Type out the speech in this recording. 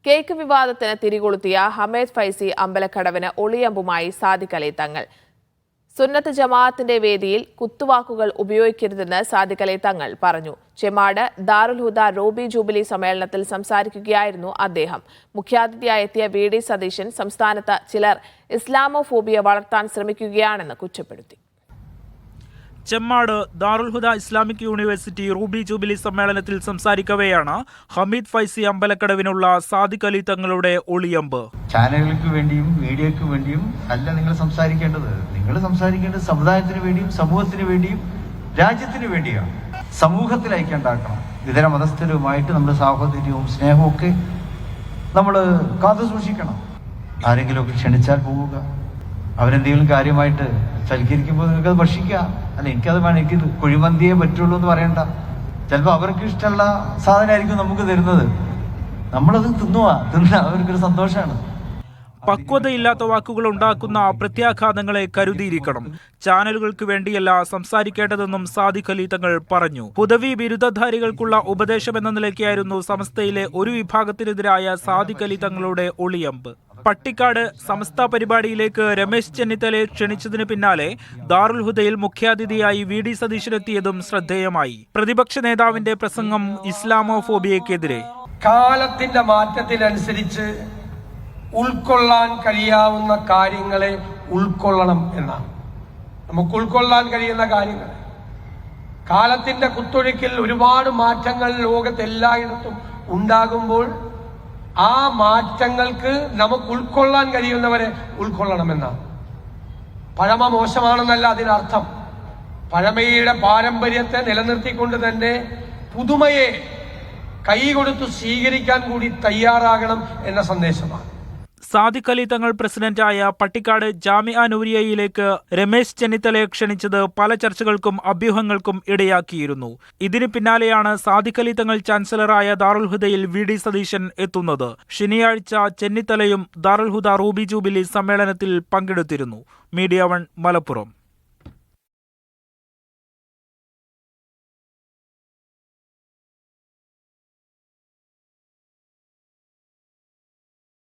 Cake വിവാദത്തിന് തിരികൊളുത്തിയ ഹമീദ് ഫൈസി അമ്പലക്കടവിന് ഒളിയമ്പുമായി സാദിഖ് അലി തങ്ങൾ. സുന്നത്ത് ജമാഅത്തിന്റെ വേദിയിൽ കുത്തുവാക്കുകൾ ഉപയോഗിക്കരുതെന്ന് സാദിഖ് അലി തങ്ങൾ പറഞ്ഞു. ചെമാട് ദാറുൽ ഹുദ റൂബി ജൂബിലി സമ്മേളനത്തിൽ സംസാരിക്കുകയായിരുന്നു അദ്ദേഹം. മുഖ്യാതിഥിയായി എത്തിയ വി.ഡി. സതീശൻ സംസ്ഥാനത്ത് ചിലർ ഇസ്ലാമോഫോബിയ വളർത്താൻ ശ്രമിക്കുകയാണെന്ന് കുറ്റപ്പെടുത്തി. ചെമ്മാട് ദാറുൽ ഹുദ ഇസ്ലാമിക് യൂണിവേഴ്സിറ്റി റൂബി ജൂബിലി സമ്മേളനത്തിൽ സംസാരിക്കവെയാണ് ഹമീദ് ഫൈസി അമ്പലക്കടവിനുള്ള സാദിഖ് അലി തങ്ങളുടെ ഒളിയമ്പ്. ചാനലുകൾക്ക് വേണ്ടിയും മീഡിയക്ക് വേണ്ടിയും അല്ല നിങ്ങൾ സംസാരിക്കേണ്ടത്. നിങ്ങൾ സംസാരിക്കേണ്ടത് സമുദായത്തിന് വേണ്ടിയും സമൂഹത്തിന് വേണ്ടിയും രാജ്യത്തിന് വേണ്ടിയാണ്. സമൂഹത്തിൽ ഐക്യമുണ്ടാക്കണം. ഇതര മതസ്ഥരുമായിട്ട് നമ്മുടെ സാഹോദര്യവും സ്നേഹവും ഒക്കെ നമ്മൾ കാത്തു സൂക്ഷിക്കണം. ആരെങ്കിലുമൊക്കെ ക്ഷണിച്ചാൽ പോവുക, അവരെന്തെങ്കിലും കാര്യമായിട്ട് സൽക്കരിക്കുമ്പോൾ നിങ്ങൾക്കത് ഭക്ഷിക്കാം. അല്ല, എനിക്കത് വേണം, എനിക്കിത് കുഴിമന്തിയേ പറ്റുള്ളൂ എന്ന് പറയണ്ട. ചിലപ്പോൾ അവർക്ക് ഇഷ്ടമുള്ള സാധനമായിരിക്കും നമുക്ക് തരുന്നത്. നമ്മളത് തിന്ന അവർക്കൊരു സന്തോഷമാണ്. പക്വതയില്ലാത്ത വാക്കുകൾ ഉണ്ടാക്കുന്ന പ്രത്യാഘാതങ്ങളെ കരുതിയിരിക്കണം. ചാനലുകൾക്ക് വേണ്ടിയല്ല സംസാരിക്കേണ്ടതെന്നും സാദിഖ് അലി തങ്ങൾ പറഞ്ഞു. ഹുദവി ബിരുദധാരികൾക്കുള്ള ഉപദേശമെന്ന നിലയ്ക്കായിരുന്നു സമസ്തയിലെ ഒരു വിഭാഗത്തിനെതിരായ സാദിഖ് അലി തങ്ങളുടെ ഒളിയമ്പ്. പട്ടിക്കാട് സമസ്ത പരിപാടിയിലേക്ക് രമേശ് ചെന്നിത്തലയെ ക്ഷണിച്ചതിന് പിന്നാലെ ദാറുൽ ഹുദയിൽ മുഖ്യാതിഥിയായി വി.ഡി. സതീശനെത്തിയതും ശ്രദ്ധേയമായി. പ്രതിപക്ഷ നേതാവിന്റെ പ്രസംഗം ഇസ്ലാമോഫോബിയക്കെതിരെ. കാലത്തിന്റെ മാറ്റത്തിനനുസരിച്ച് ഉൾക്കൊള്ളാൻ കഴിയാവുന്ന കാര്യങ്ങളെ ഉൾക്കൊള്ളണം എന്നാണ്. നമുക്ക് ഉൾക്കൊള്ളാൻ കഴിയുന്ന കാര്യങ്ങൾ. കാലത്തിന്റെ കുത്തൊഴുക്കിൽ ഒരുപാട് മാറ്റങ്ങൾ ലോകത്തെല്ലായിടത്തും ഉണ്ടാകുമ്പോൾ ആ മാറ്റങ്ങൾക്ക് നമുക്ക് ഉൾക്കൊള്ളാൻ കഴിയുന്നവരെ ഉൾക്കൊള്ളണമെന്നാണ്. പഴമ മോശമാണെന്നല്ല അതിനർത്ഥം. പഴമയുടെ പാരമ്പര്യത്തെ നിലനിർത്തിക്കൊണ്ട് തന്നെ പുതുമയെ കൈകൊടുത്തു സ്വീകരിക്കാൻ കൂടി തയ്യാറാകണം എന്ന സന്ദേശമാണ്. സാദിഖ് അലി തങ്ങൾ പ്രസിഡന്റായ പട്ടിക്കാട് ജാമിഅ നൂരിയയിലേക്ക് രമേശ് ചെന്നിത്തലയെ ക്ഷണിച്ചത് പല ചർച്ചകൾക്കും അഭ്യൂഹങ്ങൾക്കും ഇടയാക്കിയിരുന്നു. ഇതിന് പിന്നാലെയാണ് സാദിഖ് അലി തങ്ങൾ ചാൻസലറായ ദാറുൽ ഹുദയിൽ വി.ഡി. സതീശൻ എത്തുന്നത്. ശനിയാഴ്ച ചെന്നിത്തലയും ദാറുൽ ഹുദ റൂബി ജൂബിലി സമ്മേളനത്തിൽ പങ്കെടുത്തിരുന്നു. മീഡിയ 1 മലപ്പുറം.